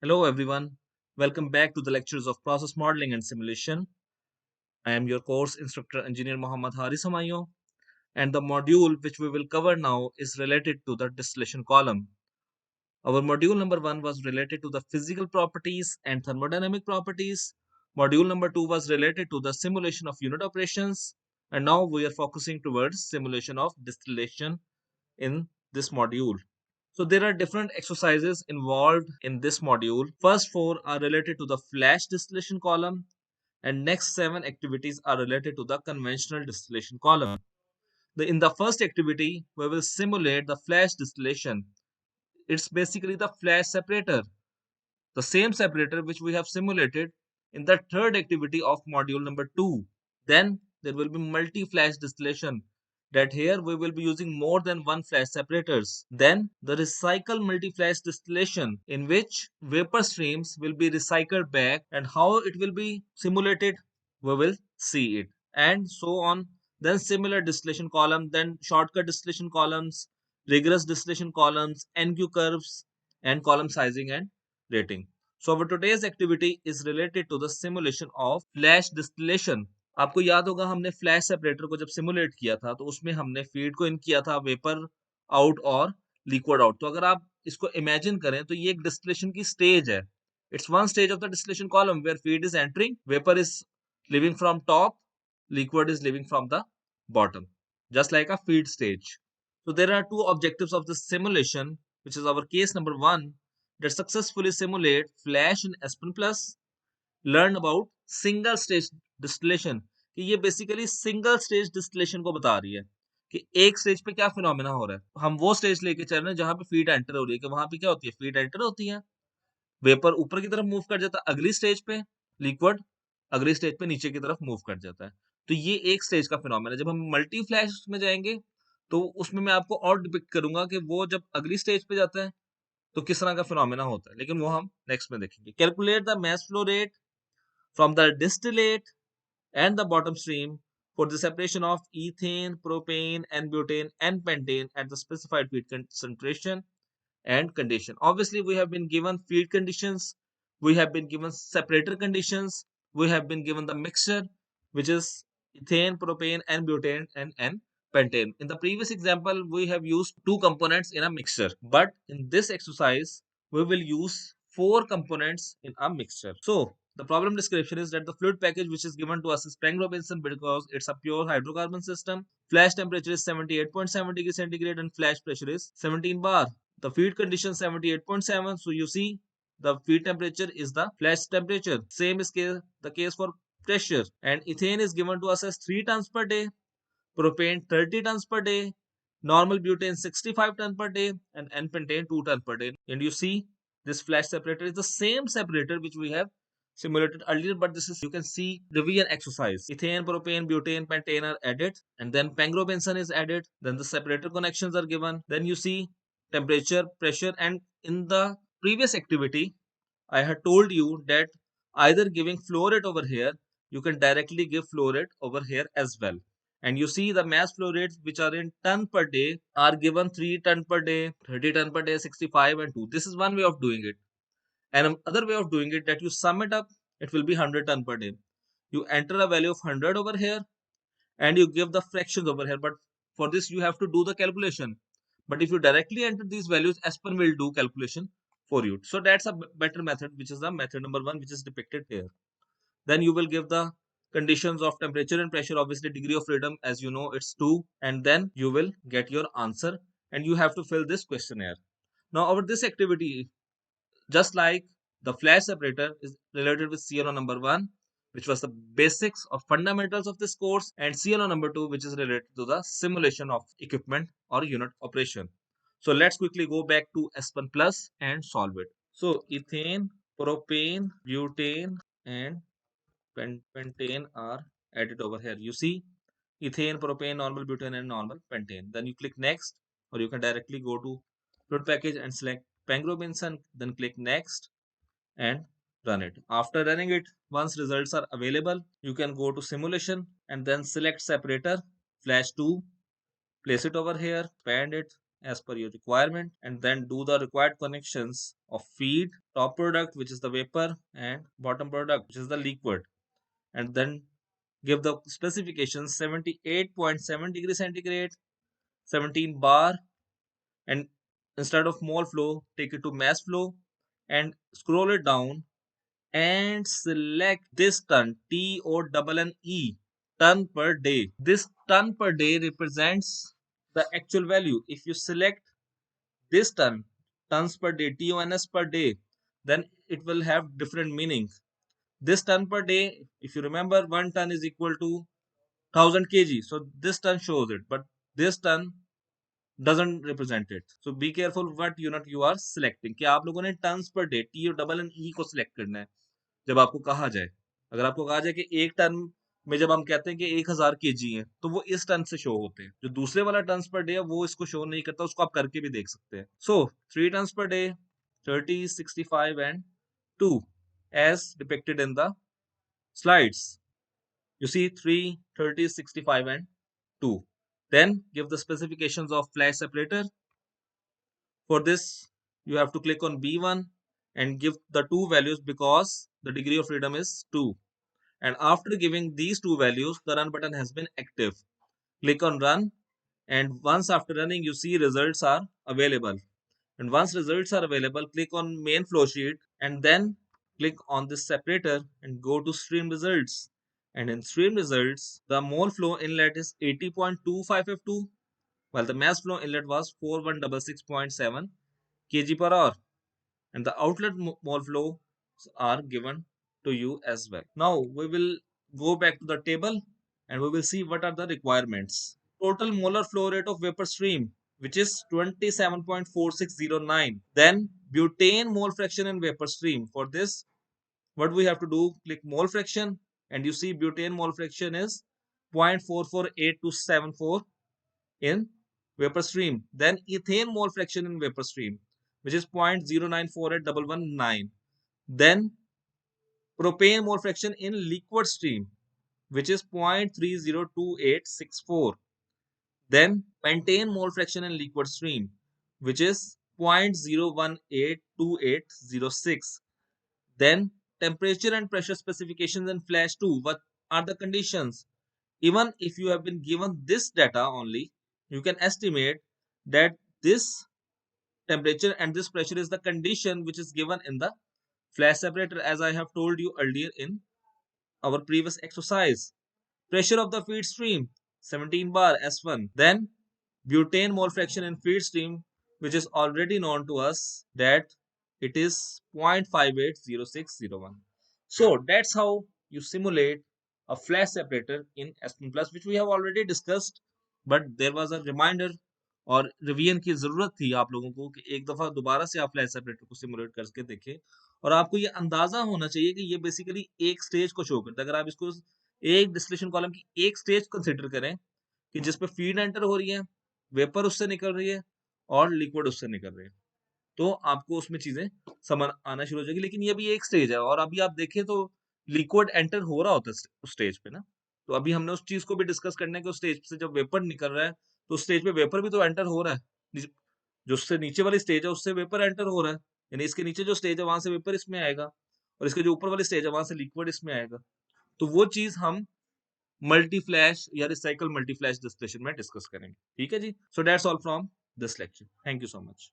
Hello everyone, welcome back to the lectures of process modeling and simulation. I am your course instructor engineer Muhammad Haris Hamayo, and the module which we will cover now is related to the distillation column. Our module number 1 was related to the physical properties and thermodynamic properties. Module number 2 was related to the simulation of unit operations, and now we are focusing towards simulation of distillation in this module. So there are different exercises involved in this module. First four are related to the flash distillation column, and next seven activities are related to the conventional distillation column. In the first activity, we will simulate the flash distillation. It's basically the flash separator, the same separator which we have simulated in the third activity of module number 2. Then there will be multi-flash distillation, that here we will be using more than one flash separators. Then the recycle multi-flash distillation, in which vapor streams will be recycled back, and how it will be simulated we will see it, and so on. Then similar distillation column, then shortcut distillation columns, rigorous distillation columns, NQ curves, and column sizing and rating. So our today's activity is related to the simulation of flash distillation. आपको याद होगा हमने flash separator को जब simulate किया था तो उसमें हमने फीड को इन किया था वेपर आउट और लिक्विड आउट। तो अगर आप इसको इमेजिन करें तो ये एक डिस्टिलेशन की स्टेज है। It's one stage of the distillation column where feed is entering, vapour is living from top, liquid is living from the bottom, just like a feed stage. So there are two objectives of this simulation, which is our case number 1, that successfully simulate flash in Aspen Plus, learn about single stage distillation, कि ये basically single stage distillation को बता रही है कि एक stage पे क्या फिनोमेना हो रहा है। हम वो स्टेज लेके चल रहे हैं जहां पे फीड एंटर हो रही है, कि वहां पे क्या होती है, फीड एंटर होती है, वेपर ऊपर की तरफ मूव कर जाता है अगली स्टेज पे, लिक्विड अगली स्टेज पे नीचे की तरफ मूव कर जाता है। तो ये एक स्टेज का फिनोमेना है। जब हम मल्टी फ्लैश में जाएंगे तो उसमें मैं आपको और डिपिक्ट करूंगा कि वो जब अगली स्टेज पे जाता है तो किस तरह का फिनोमेना होता है, लेकिन वो हम नेक्स्ट में देखेंगे। Calculate the mass flow rate from the distillate and the bottom stream for the separation of ethane, propane, and butane and pentane at the specified feed concentration and condition. Obviously, we have been given feed conditions, we have been given separator conditions, we have been given the mixture, which is ethane, propane, and butane and pentane. In the previous example, we have used two components in a mixture, but in this exercise, we will use four components in a mixture. So, the problem description is that the fluid package which is given to us is Peng Robinson because it's a pure hydrocarbon system. Flash temperature is 78.7 degrees centigrade and flash pressure is 17 bar. The feed condition 78.7. So you see the feed temperature is the flash temperature. Same is the case for pressure. And ethane is given to us as 3 tons per day, propane 30 tons per day, normal butane 65 tons per day, and N-pentane 2 tons per day. And you see this flash separator is the same separator which we have simulated earlier, but this is, you can see, revision exercise. Ethane, propane, butane, pentane are added, and then Peng-Robinson is added, then the separator connections are given, then you see temperature, pressure. And in the previous activity I had told you that either giving flow rate over here, you can directly give flow rate over here as well. And you see the mass flow rates which are in ton per day are given 3 ton per day, 30 ton per day, 65 and 2. This is one way of doing it. And another way of doing it, that you sum it up, it will be 100 ton per day. You enter a value of 100 over here and you give the fractions over here. But for this, you have to do the calculation. But if you directly enter these values, Aspen will do calculation for you. So that's a better method, which is the method number 1, which is depicted here. Then you will give the conditions of temperature and pressure, obviously degree of freedom, as you know, it's 2. And then you will get your answer and you have to fill this questionnaire. Now, over this activity, just like the flash separator is related with CLO number 1, which was the basics or fundamentals of this course, and CLO number 2, which is related to the simulation of equipment or unit operation. So let's quickly go back to Aspen Plus and solve it. So ethane, propane, butane, and pentane are added over here. You see ethane, propane, normal butane, and normal pentane. Then you click next, or you can directly go to fluid package and select Peng Robinson, then click next and run it. After running it, once results are available, you can go to simulation and then select separator, flash 2, place it over here, expand it, as per your requirement, and then do the required connections of feed, top product, which is the vapor, and bottom product, which is the liquid, and then give the specifications 78.7 degrees centigrade, 17 bar, and instead of mole flow, take it to mass flow and scroll it down and select this ton, TONNE, ton per day. This ton per day represents the actual value. If you select this ton, tons per day, TONS per day, then it will have different meanings. This ton per day, if you remember, 1 ton is equal to 1000 kg. So this ton shows it, but this ton doesn't represent it. So be careful what unit you are selecting. कि आप लोगों ने tons per day, TONNE को select करना है जब आपको कहा जाए। अगर आपको कहा जाए कि एक टन में जब हम कहते हैं कि 1000 केजी है, तो वो इस टन से शो होते हैं। जो दूसरे वाला टन्स पर डे है वो इसको शो नहीं करता, उसको आप करके भी देख सकते हैं। सो 3 turns per day, 30, 65 and 2 as depicted in the slides. You see 3, 30, 65 and 2. Then give the specifications of flash separator. For this, you have to click on B1 and give the two values because the degree of freedom is 2. And after giving these two values, the run button has been active. Click on run, and once after running, you see results are available. And once results are available, click on main flow sheet and then click on this separator and go to stream results. And in stream results, the mole flow inlet is 80.2552, while the mass flow inlet was 4166.7 kg per hour, and the outlet mole flows are given to you as well. Now we will go back to the table and we will see what are the requirements. Total molar flow rate of vapor stream, which is 27.4609. Then butane mole fraction in vapor stream. For this, what we have to do, click mole fraction, and you see butane mole fraction is 0.448274 in vapor stream. Then ethane mole fraction in vapor stream, which is 0.0948119. Then propane mole fraction in liquid stream, which is 0.302864. Then pentane mole fraction in liquid stream, which is 0.0182806. Then temperature and pressure specifications in flash 2. What are the conditions? Even if you have been given this data only, you can estimate that this temperature and this pressure is the condition which is given in the flash separator, as I have told you earlier in our previous exercise. Pressure of the feed stream 17 bar S1. Then butane mole fraction in feed stream, which is already known to us that it is 0.580601. So that's how you simulate a flash separator in S1 plus, which we have already discussed, but there was a reminder और revision की जरूरत थी आप लोगों को कि एक दफा दोबारा से आप फ्लैश सेपरेटर को सिमुलेट करके देखें, और आपको ये अंदाजा होना चाहिए कि ये बेसिकली एक स्टेज को शो करता है। अगर आप इसको एक डिस्टिलेशन कॉलम की एक स्टेज कंसिडर करें कि जिसपे फीड एंटर हो रही है, वेपर उससे निकल रही है और लिक्विड उससे निकल रही है, तो आपको उसमें चीजें समझ आना शुरू हो जाएगी। लेकिन ये भी एक स्टेज है, और अभी आप देखें तो लिक्विड एंटर हो रहा होता है उस स्टेज पे ना। तो अभी हमने उस चीज को भी डिस्कस करना है कि उस स्टेज से जब वेपर निकल रहा है तो उस स्टेज पे वेपर भी तो एंटर हो रहा है। जो उससे नीचे वाली स्टेज है उससे वेपर एंटर हो रहा है, यानी इसके नीचे जो स्टेज है वहां से वेपर इसमें आएगा, और इसके जो ऊपर वाली स्टेज है वहां से लिक्विड इसमें आएगा। तो वो चीज हम मल्टी फ्लैश या रिसाइकल मल्टी फ्लैश डिस्टिलेशन में डिस्कस करेंगे। ठीक है जी। So that's all from this lecture. Thank you so much.